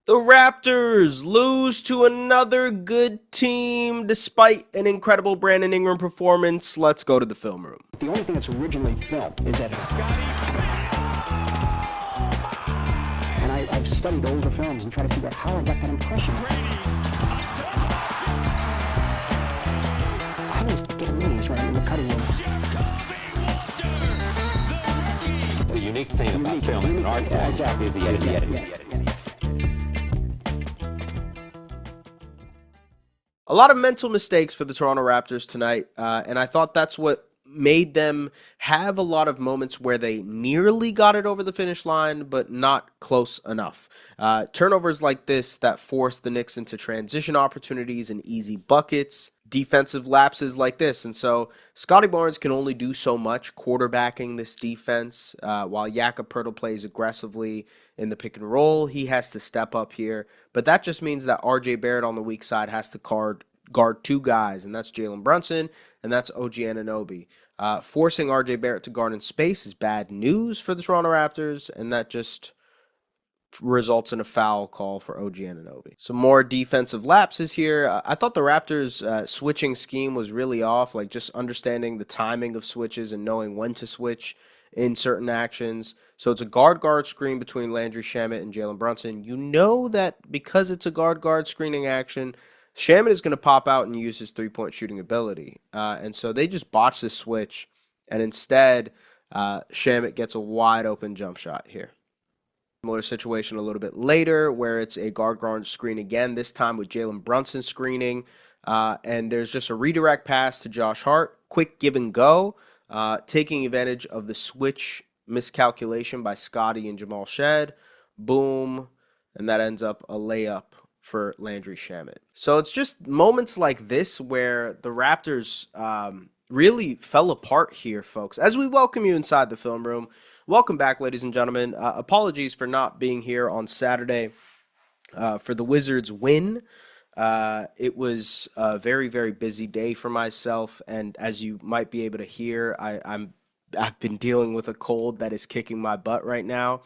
The Raptors lose to another good team despite an incredible Brandon Ingram performance. Let's go to the film room. The only thing that's originally filmed is that and I've studied older films and tried to figure out how I got that impression. I was getting these right in the cutting room. The unique thing about film as an art form exactly. is the editing. A lot of mental mistakes for the Toronto Raptors tonight, and I thought that's what made them have a lot of moments where they nearly got it over the finish line, but not close enough. Turnovers like this that force the Knicks into transition opportunities and easy buckets, defensive lapses like this. And so Scotty Barnes can only do so much quarterbacking this defense while Jakob Poeltl plays aggressively in the pick and roll. He has to step up here. But that just means that RJ Barrett on the weak side has to guard two guys, and that's Jalen Brunson and that's OG Anunoby. Forcing RJ Barrett to guard in space is bad news for the Toronto Raptors, and that just results in a foul call for OG Anunoby. Some more defensive lapses here. I thought the Raptors' switching scheme was really off, like just understanding the timing of switches and knowing when to switch in certain actions. So it's a guard-guard screen between Landry Shamet and Jalen Brunson. You know that because it's a guard-guard screening action, Shamet is going to pop out and use his three-point shooting ability. And so they just botch this switch, and instead Shamet gets a wide-open jump shot here. Similar situation a little bit later where it's a guard-guard screen again, this time with Jalen Brunson screening. And there's just a redirect pass to Josh Hart. Quick give and go, taking advantage of the switch miscalculation by Scotty and Jamal Shed. Boom. And that ends up a layup for Landry Shamet. So it's just moments like this where the Raptors really fell apart here, folks. As we welcome you inside the film room, welcome back, ladies and gentlemen. Apologies for not being here on Saturday for the Wizards' win. It was a very, very busy day for myself, and as you might be able to hear, I've been dealing with a cold that is kicking my butt right now.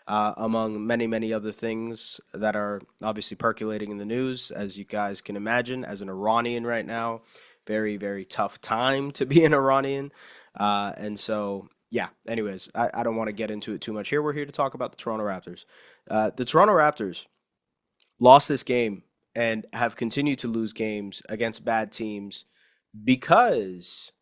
Among many, many other things that are obviously percolating in the news, as you guys can imagine, as an Iranian right now, very, very tough time to be an Iranian. And so, yeah, anyways, I don't want to get into it too much here. We're here to talk about the Toronto Raptors. The Toronto Raptors lost this game and have continued to lose games against bad teams because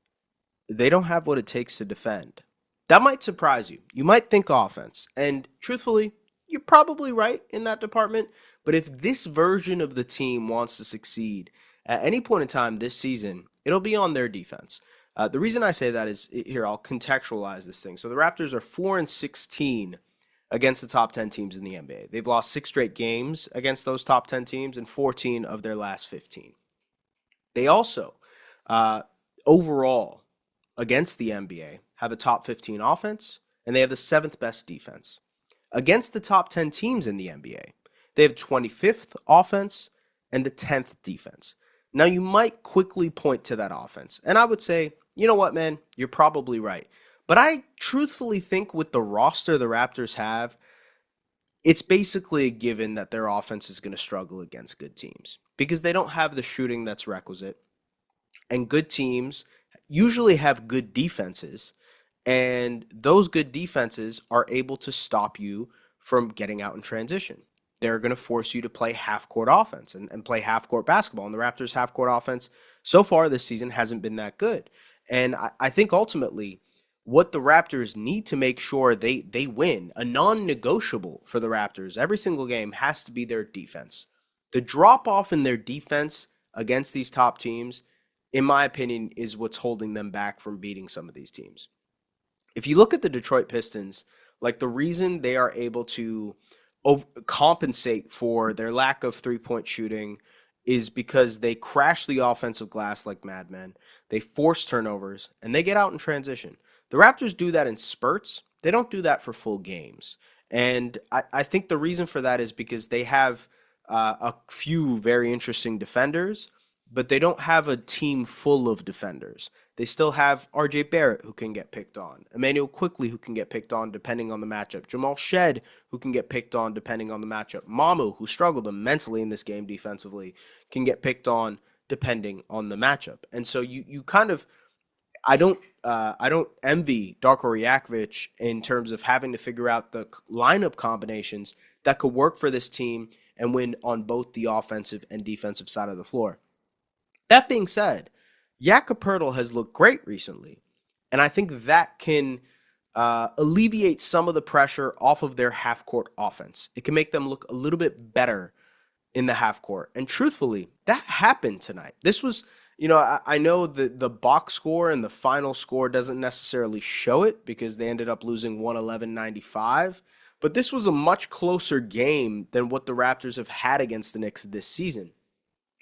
they don't have what it takes to defend. That might surprise you. You might think offense. And truthfully, you're probably right in that department. But if this version of the team wants to succeed at any point in time this season, it'll be on their defense. The reason I say that is, here, I'll contextualize this thing. So the Raptors are 4-16 against the top 10 teams in the NBA. They've lost 6 straight games against those top 10 teams and 14 of their last 15. They also, overall, against the NBA, have a top 15 offense, and they have the 7th best defense. Against the top 10 teams in the NBA, they have 25th offense and the 10th defense. Now, you might quickly point to that offense, and I would say, you know what, man, you're probably right. But I truthfully think with the roster the Raptors have, it's basically a given that their offense is going to struggle against good teams because they don't have the shooting that's requisite, and good teams usually have good defenses, and those good defenses are able to stop you from getting out in transition. They're going to force you to play half-court offense and play half-court basketball. And the Raptors' half-court offense so far this season hasn't been that good. And I think ultimately what the Raptors need to make sure they win, a non-negotiable for the Raptors every single game, has to be their defense. The drop-off in their defense against these top teams, in my opinion, is what's holding them back from beating some of these teams. If you look at the Detroit Pistons, like the reason they are able to compensate for their lack of three-point shooting is because they crash the offensive glass like madmen. They force turnovers, and they get out in transition. The Raptors do that in spurts. They don't do that for full games. And I think the reason for that is because they have a few very interesting defenders, but they don't have a team full of defenders. They still have RJ Barrett, who can get picked on. Emmanuel Quickly, who can get picked on depending on the matchup. Jamal Shed, who can get picked on depending on the matchup. Mamu, who struggled immensely in this game defensively, can get picked on depending on the matchup. And so you kind of, I don't envy Darko Rajakovic in terms of having to figure out the lineup combinations that could work for this team and win on both the offensive and defensive side of the floor. That being said, Jakob Poeltl has looked great recently, and I think that can alleviate some of the pressure off of their half-court offense. It can make them look a little bit better in the half court. And truthfully, that happened tonight. This was, I know the box score and the final score doesn't necessarily show it because they ended up losing 111-95. But this was a much closer game than what the Raptors have had against the Knicks this season.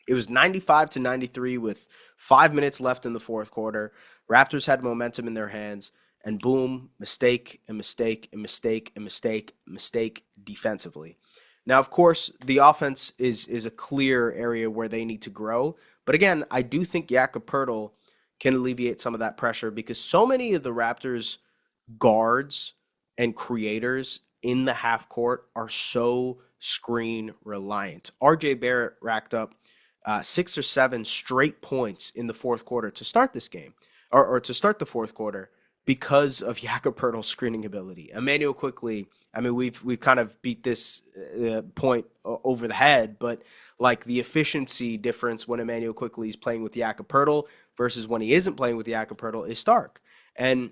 It was 95-93 with 5 minutes left in the fourth quarter. Raptors had momentum in their hands, and boom, mistake and mistake and mistake and mistake defensively. Now, of course, the offense is a clear area where they need to grow. But again, I do think Jakob Poeltl can alleviate some of that pressure because so many of the Raptors' guards and creators in the half court are so screen reliant. RJ Barrett racked up 6 or 7 straight points in the fourth quarter to start this game, or to start the fourth quarter, because of Jakob Poeltl's screening ability. Emmanuel Quickly, I mean, we've kind of beat this point over the head, but like the efficiency difference when Emmanuel Quickly is playing with Jakob Poeltl versus when he isn't playing with Jakob Poeltl is stark. And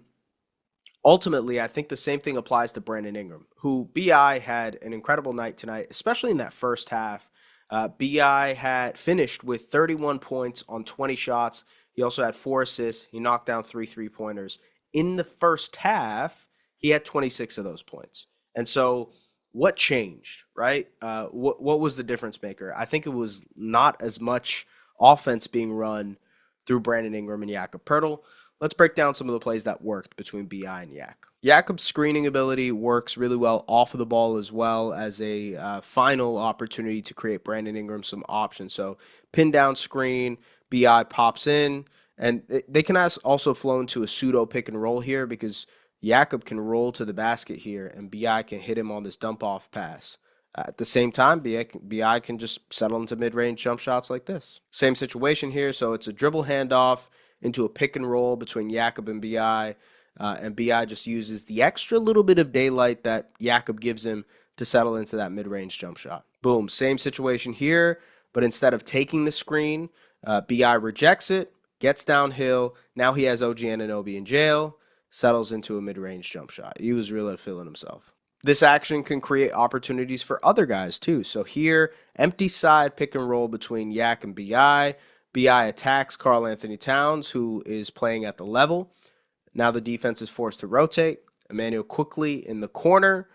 ultimately, I think the same thing applies to Brandon Ingram, who BI had an incredible night tonight, especially in that first half. BI had finished with 31 points on 20 shots. He also had 4 assists. He knocked down 3 3-pointers. In the first half, he had 26 of those points. And so what changed, right? What was the difference maker? I think it was not as much offense being run through Brandon Ingram and Jakob Poeltl. Let's break down some of the plays that worked between BI and Yak. Jakob's screening ability works really well off of the ball as well as a final opportunity to create Brandon Ingram some options. So pin down screen, BI pops in, and they can also flow into a pseudo pick and roll here because Jakob can roll to the basket here and BI can hit him on this dump off pass. At the same time, BI can just settle into mid-range jump shots like this. Same situation here. So it's a dribble handoff into a pick and roll between Jakob and BI. And BI just uses the extra little bit of daylight that Jakob gives him to settle into that mid-range jump shot. Boom, same situation here, but instead of taking the screen, BI rejects it, gets downhill. Now he has OG Anunoby in jail, settles into a mid-range jump shot. He was really feeling himself. This action can create opportunities for other guys too. So here, empty side pick and roll between Yak and BI. BI attacks Karl Anthony Towns, who is playing at the level. Now the defense is forced to rotate. Emmanuel Quickly in the corner.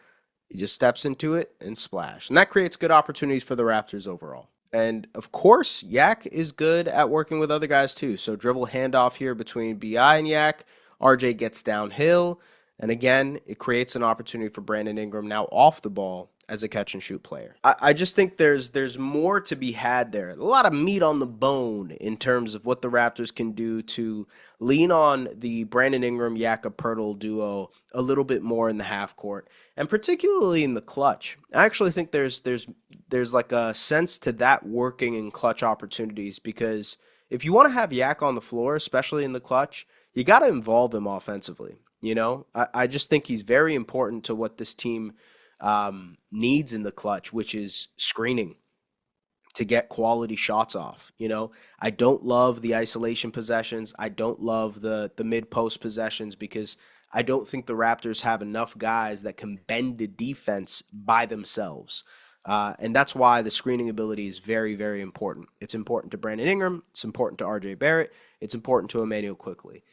He just steps into it and splash. And that creates good opportunities for the Raptors overall. And of course, Yak is good at working with other guys too. So dribble handoff here between BI and Yak. RJ gets downhill. And again, it creates an opportunity for Brandon Ingram now off the ball as a catch and shoot player. I just think there's more to be had there. A lot of meat on the bone in terms of what the Raptors can do to lean on the Brandon Ingram Jakob Poeltl duo a little bit more in the half court, and particularly in the clutch. I actually think there's like a sense to that working in clutch opportunities, because if you want to have Yak on the floor, especially in the clutch, you got to involve him offensively. I just think he's very important to what this team needs in the clutch, which is screening to get quality shots off. I don't love the isolation possessions. I don't love the mid-post possessions because I don't think the Raptors have enough guys that can bend the defense by themselves. And that's why the screening ability is very, very important. It's important to Brandon Ingram. It's important to RJ Barrett. It's important to Emmanuel Quickly.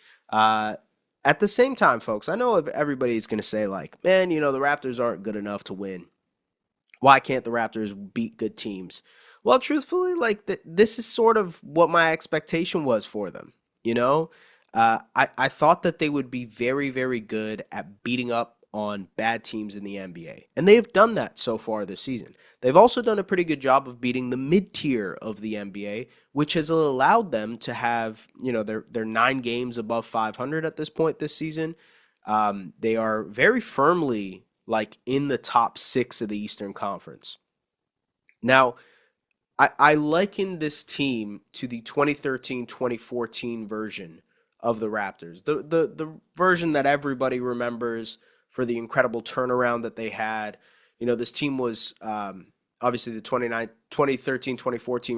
At the same time, folks, I know everybody's going to say, like, man, the Raptors aren't good enough to win. Why can't the Raptors beat good teams? Well, truthfully, like, this is sort of what my expectation was for them. I thought that they would be very, very good at beating up on bad teams in the NBA. And they have done that so far this season. They've also done a pretty good job of beating the mid-tier of the NBA, which has allowed them to have, they're 9 games above 500 at this point this season. They are very firmly like in the top 6 of the Eastern Conference. Now, I liken this team to the 2013-2014 version of the Raptors, the version that everybody remembers for the incredible turnaround that they had. This team was obviously the 2013-2014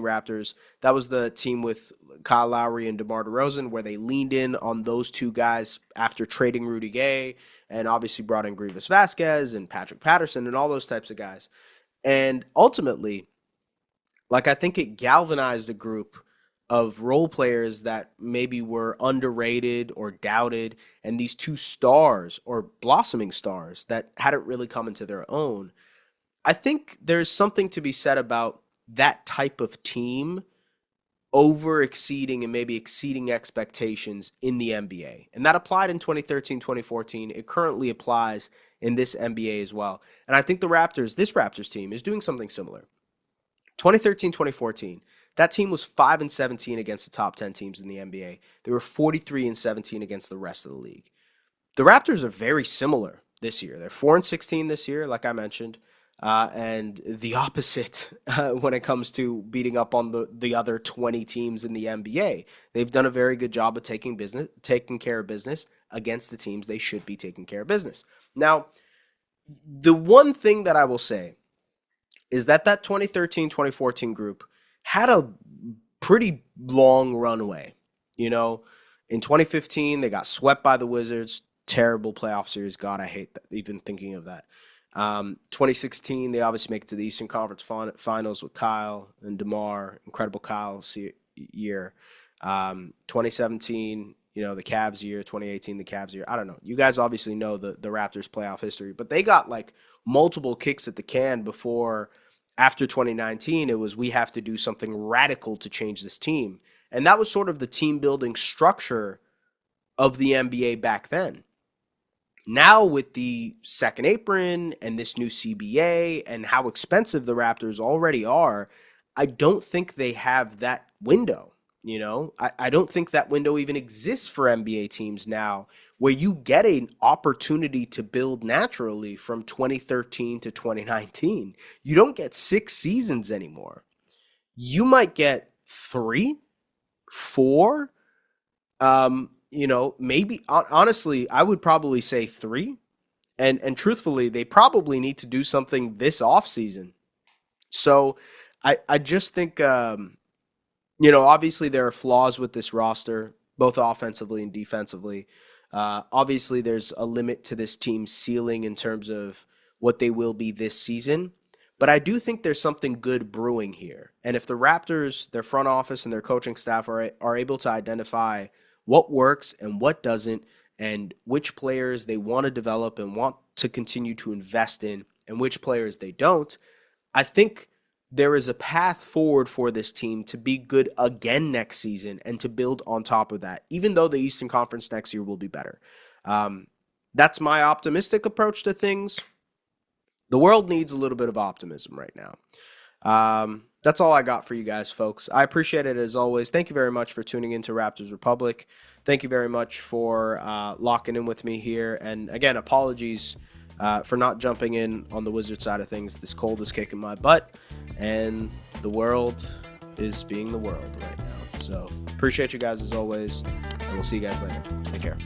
Raptors. That was the team with Kyle Lowry and DeMar DeRozan, where they leaned in on those two guys after trading Rudy Gay, and obviously brought in Grievous Vasquez and Patrick Patterson and all those types of guys. And ultimately, I think it galvanized a group of role players that maybe were underrated or doubted, and these two stars or blossoming stars that hadn't really come into their own. I think there's something to be said about that type of team over exceeding and maybe exceeding expectations in the NBA. And that applied in 2013-2014. It currently applies in this NBA as well. And I think this Raptors team is doing something similar. 2013-2014, that team was 5-17 against the top 10 teams in the NBA. They were 43-17 against the rest of the league. The Raptors are very similar this year. They're 4-16 this year, like I mentioned, and the opposite when it comes to beating up on the other 20 teams in the NBA. They've done a very good job of taking care of business against the teams they should be taking care of business. Now, the one thing that I will say is that 2013-2014 group had a pretty long runway. In 2015, they got swept by the Wizards. Terrible playoff series. God, I hate that, even thinking of that. 2016, they obviously make it to the Eastern Conference Finals with Kyle and DeMar. Incredible Kyle year. 2017, the Cavs year. 2018, the Cavs year. I don't know. You guys obviously know the Raptors playoff history, but they got multiple kicks at the can before. After 2019, it was, we have to do something radical to change this team. And that was sort of the team building structure of the NBA back then. Now with the second apron and this new CBA and how expensive the Raptors already are, I don't think they have that window. I don't think that window even exists for NBA teams now, where you get an opportunity to build naturally from 2013 to 2019. You don't get 6 seasons anymore. You might get 3, 4, maybe, honestly, I would probably say 3. And truthfully, they probably need to do something this offseason. So I just think, obviously there are flaws with this roster, both offensively and defensively. Obviously, there's a limit to this team's ceiling in terms of what they will be this season. But I do think there's something good brewing here. And if the Raptors, their front office and their coaching staff are able to identify what works and what doesn't, and which players they want to develop and want to continue to invest in, and which players they don't, I think there is a path forward for this team to be good again next season and to build on top of that, even though the Eastern Conference next year will be better. That's my optimistic approach to things. The world needs a little bit of optimism right now. That's all I got for you guys, folks. I appreciate it as always. Thank you very much for tuning into Raptors Republic. Thank you very much for locking in with me here. And again, apologies for not jumping in on the Wizard side of things. This cold is kicking my butt, and the world is being the world right now. So appreciate you guys as always, and we'll see you guys later. Take care.